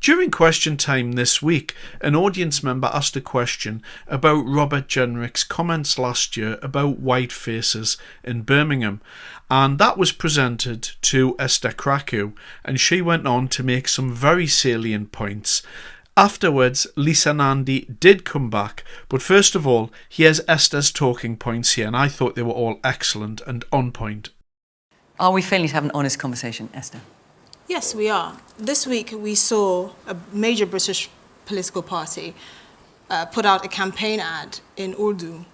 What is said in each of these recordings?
During question time this week, an audience member asked a question about Robert Jenrick's comments last year about white faces in Birmingham, and that was presented to Esther Krakue, and she went on to make some very salient points. Afterwards, Lisa Nandy did come back, but first of all, here's Esther's talking points here, and I thought they were all excellent and on point. Are we failing to have an honest conversation, Esther? Yes, we are. This week we saw a major British political party put out a campaign ad in Urdu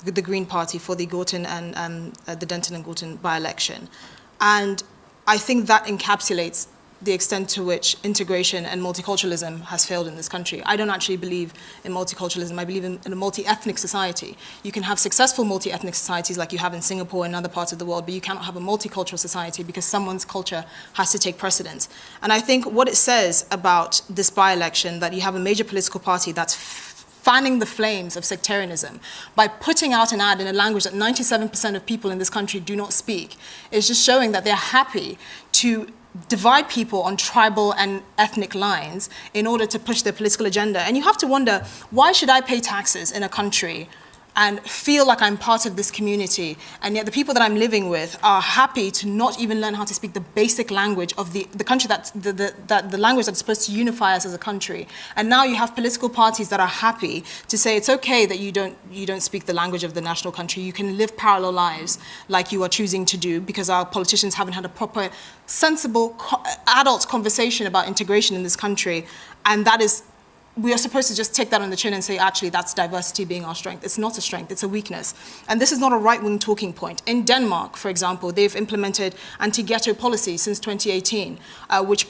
with the Green Party for the Gorton and the Denton and Gorton by-election. And I think that encapsulates the extent to which integration and multiculturalism has failed in this country. I don't actually believe in multiculturalism. I believe in a multi-ethnic society. You can have successful multi-ethnic societies like you have in Singapore and other parts of the world, but you cannot have a multicultural society because someone's culture has to take precedence. And I think what it says about this by-election, that you have a major political party that's fanning the flames of sectarianism by putting out an ad in a language that 97% of people in this country do not speak, is just showing that they're happy to divide people on tribal and ethnic lines in order to push their political agenda. And you have to wonder, why should I pay taxes in a country and feel like I'm part of this community, and yet the people that I'm living with are happy to not even learn how to speak the basic language of the country, that's the language that's supposed to unify us as a country. And now you have political parties that are happy to say it's okay that you don't speak the language of the national country. You can live parallel lives like you are choosing to do, because our politicians haven't had a proper, sensible, adult conversation about integration in this country. And that is, we are supposed to just take that on the chin and say, actually, that's diversity being our strength. It's not a strength, it's a weakness. And this is not a right-wing talking point. In Denmark, for example, they've implemented anti-ghetto policy since 2018, which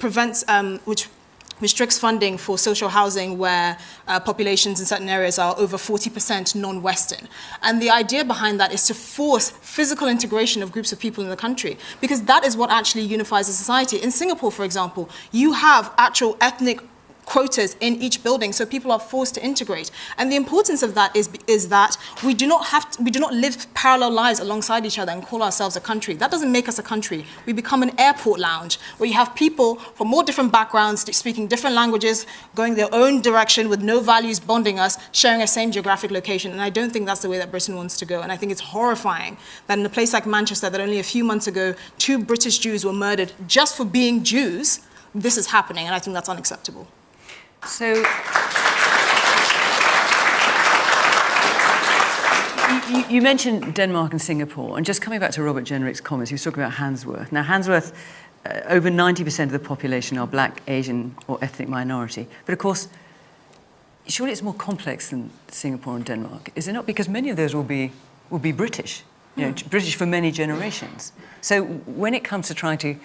restricts funding for social housing where populations in certain areas are over 40% non-Western. And the idea behind that is to force physical integration of groups of people in the country, because that is what actually unifies a society. In Singapore, for example, you have actual ethnic quotas in each building, so people are forced to integrate. And the importance of that is that we do not live parallel lives alongside each other and call ourselves a country. That doesn't make us a country. We become an airport lounge where you have people from all different backgrounds, speaking different languages, going their own direction with no values bonding us, sharing a same geographic location. And I don't think that's the way that Britain wants to go. And I think it's horrifying that in a place like Manchester, that only a few months ago, 2 British Jews were murdered just for being Jews, this is happening, and I think that's unacceptable. So, you mentioned Denmark and Singapore, and just coming back to Robert Jenrick's comments, he was talking about Handsworth. Now, Handsworth, over 90% of the population are black, Asian, or ethnic minority. But of course, surely it's more complex than Singapore and Denmark, is it not? Because many of those will be British, British for many generations. So when it comes to trying to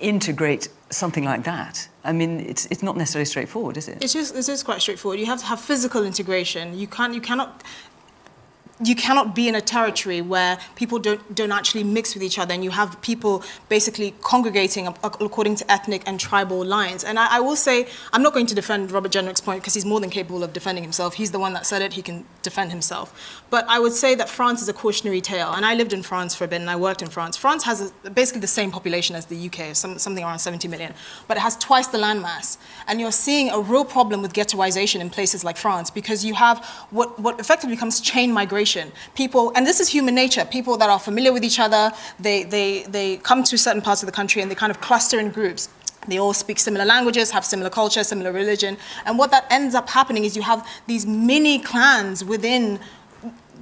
integrate something like that, I mean, it's not necessarily straightforward, is it? It is quite straightforward. You have to have physical integration. You cannot be in a territory where people don't actually mix with each other, and you have people basically congregating according to ethnic and tribal lines. And I will say, I'm not going to defend Robert Jenrick's point because he's more than capable of defending himself. He's the one that said it, he can defend himself. But I would say that France is a cautionary tale, and I lived in France for a bit and I worked in France. France has basically the same population as the UK, something around 70 million, but it has twice the landmass. And you're seeing a real problem with ghettoization in places like France, because you have what effectively becomes chain migration. People, and this is human nature, people that are familiar with each other, they come to certain parts of the country and they kind of cluster in groups. They all speak similar languages, have similar culture, similar religion. And what that ends up happening is you have these mini clans within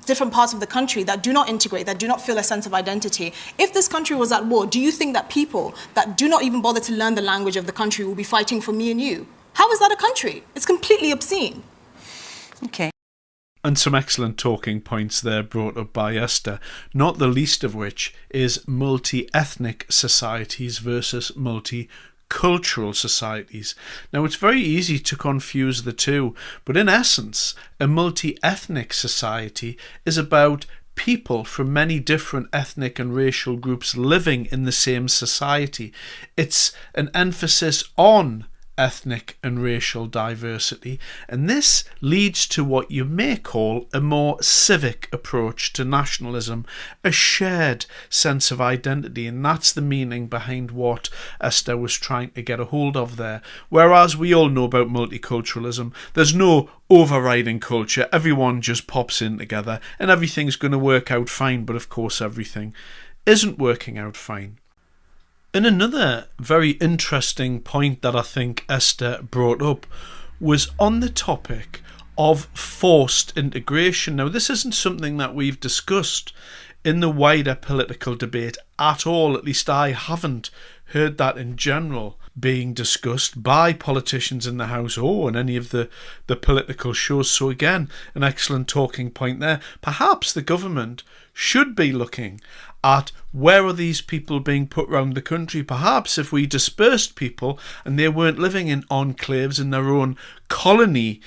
different parts of the country that do not integrate, that do not feel a sense of identity. If this country was at war, do you think that people that do not even bother to learn the language of the country will be fighting for me and you? How is that a country? It's completely obscene. Okay. And some excellent talking points there brought up by Esther, not the least of which is multi-ethnic societies versus multicultural societies. Now, it's very easy to confuse the two, but in essence, a multi-ethnic society is about people from many different ethnic and racial groups living in the same society. It's an emphasis on ethnic and racial diversity, and this leads to what you may call a more civic approach to nationalism, a shared sense of identity, and that's the meaning behind what Esther was trying to get a hold of there. Whereas we all know about multiculturalism, there's no overriding culture, everyone just pops in together and everything's going to work out fine, but of course everything isn't working out fine. And another very interesting point that I think Esther brought up was on the topic of forced integration. Now, this isn't something that we've discussed in the wider political debate at all. At least I haven't heard that in general being discussed by politicians in the House or on any of the political shows. So again, an excellent talking point there. Perhaps the government should be looking at where are these people being put around the country. Perhaps if we dispersed people and they weren't living in enclaves in their own colony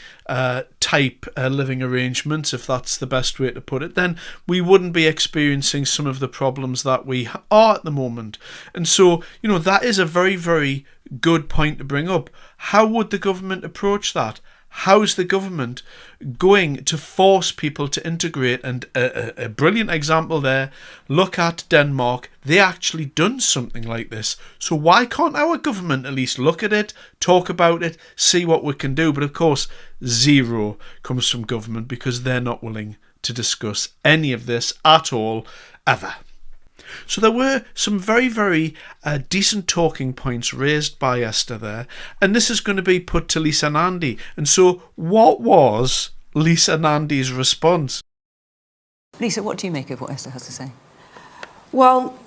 type living arrangements, if that's the best way to put it, then we wouldn't be experiencing some of the problems that we are at the moment. And so, that is a very, very good point to bring up. How would the government approach that? How's the government going to force people to integrate? And a brilliant example there, look at Denmark. They actually done something like this. So why can't our government at least look at it, talk about it, see what we can do? But of course, zero comes from government because they're not willing to discuss any of this at all, ever. So there were some very, very decent talking points raised by Esther there, and this is going to be put to Lisa Nandy. And so what was Lisa Nandy's response? Lisa, what do you make of what Esther has to say? Well,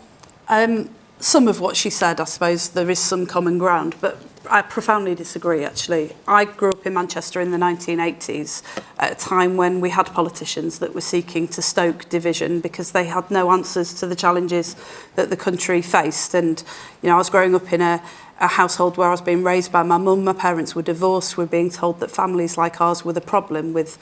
some of what she said, I suppose there is some common ground, but I profoundly disagree, actually. I grew up in Manchester in the 1980s at a time when we had politicians that were seeking to stoke division because they had no answers to the challenges that the country faced. And, I was growing up in a household where I was being raised by my mum. My parents were divorced. We were being told that families like ours were the problem, with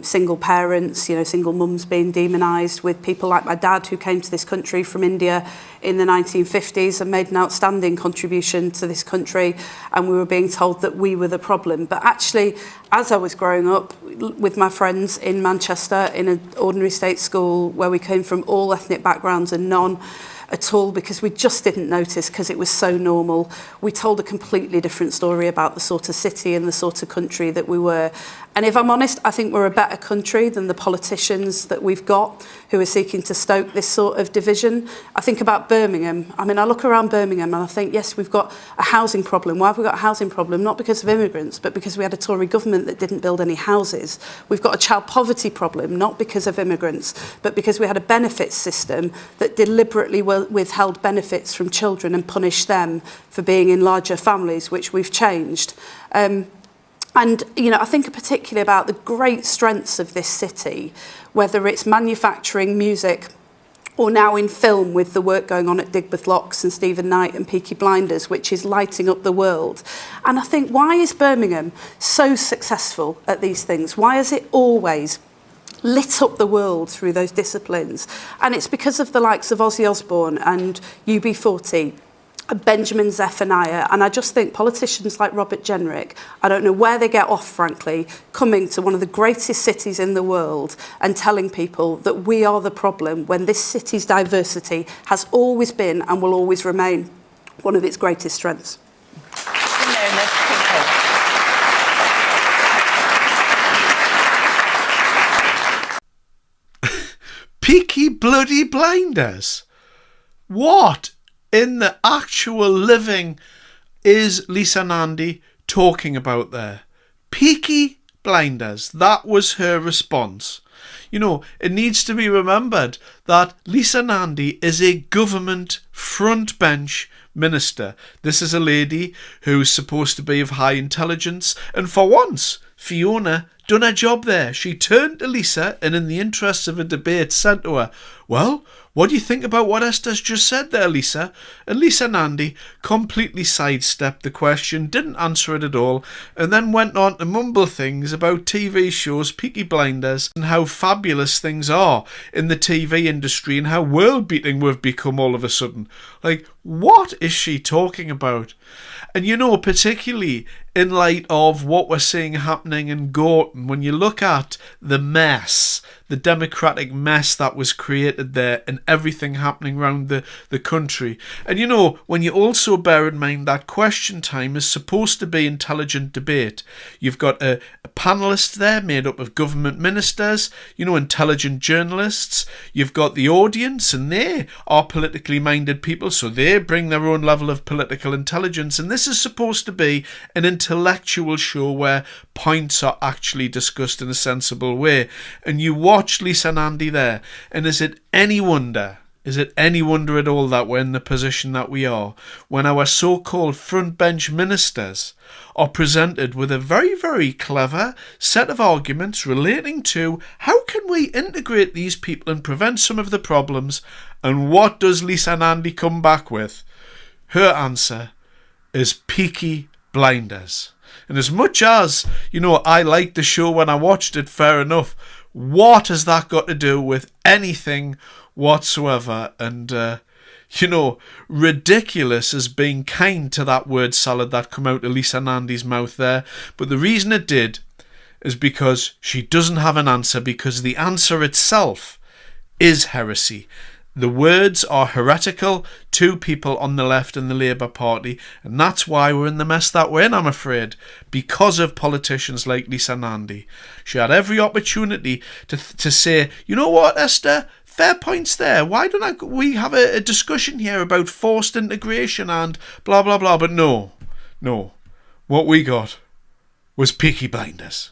single parents, single mums being demonised, with people like my dad who came to this country from India in the 1950s and made an outstanding contribution to this country, and we were being told that we were the problem. But actually, as I was growing up with my friends in Manchester in an ordinary state school where we came from all ethnic backgrounds and none at all, because we just didn't notice because it was so normal. We told a completely different story about the sort of city and the sort of country that we were. And if I'm honest, I think we're a better country than the politicians that we've got who are seeking to stoke this sort of division. I think about Birmingham. I look around Birmingham and I think, yes, we've got a housing problem. Why have we got a housing problem? Not because of immigrants, but because we had a Tory government that didn't build any houses. We've got a child poverty problem, not because of immigrants, but because we had a benefits system that deliberately withheld benefits from children and punished them for being in larger families, which we've changed. And, I think particularly about the great strengths of this city, whether it's manufacturing, music, or now in film with the work going on at Digbeth Locks and Stephen Knight and Peaky Blinders, which is lighting up the world. And I think, why is Birmingham so successful at these things? Why has it always lit up the world through those disciplines? And it's because of the likes of Ozzy Osbourne and UB40, Benjamin Zephaniah, and I just think politicians like Robert Jenrick, I don't know where they get off, frankly, coming to one of the greatest cities in the world and telling people that we are the problem when this city's diversity has always been and will always remain one of its greatest strengths. Peaky bloody blinders! What in the actual living is Lisa Nandy talking about there? Peaky blinders. That was her response. It needs to be remembered that Lisa Nandy is a government frontbench minister. This is a lady who's supposed to be of high intelligence, and for once, Fiona done her job there. She turned to Lisa and, in the interests of a debate, said to her, well, What do you think about what Esther's just said there, Lisa? And Lisa Nandy completely sidestepped the question, didn't answer it at all, and then went on to mumble things about TV shows, Peaky Blinders, and how fabulous things are in the TV industry and how world-beating we've become all of a sudden. Like, what is she talking about? And you know, particularly in light of what we're seeing happening in Gorton, when you look at the mess, the democratic mess that was created there and everything happening around the country. And you know, when you also bear in mind that question time is supposed to be intelligent debate. You've got a panelist there made up of government ministers, you know, intelligent journalists. You've got the audience, and they are politically minded people, so they bring their own level of political intelligence. And this is supposed to be an intellectual show where points are actually discussed in a sensible way. And you watch Lisa Nandy there, and is it any wonder at all that we're in the position that we are when our so-called front bench ministers are presented with a very, very clever set of arguments relating to how can we integrate these people and prevent some of the problems? And what does Lisa Nandy come back with? Her answer is Peaky Blinders. And as much as, you know, I liked the show when I watched it, fair enough, what has that got to do with anything whatsoever? And, you know, ridiculous as being kind to that word salad that come out of Lisa Nandy's mouth there. But the reason it did is because she doesn't have an answer, because the answer itself is heresy. The words are heretical to people on the left and the Labour Party, and that's why we're in the mess that we're in, I'm afraid, because of politicians like Lisa Nandy. She had every opportunity to say, you know what, Esther, fair points there. Why don't we have a discussion here about forced integration and blah, blah, blah. But no. What we got was Peaky Blinders.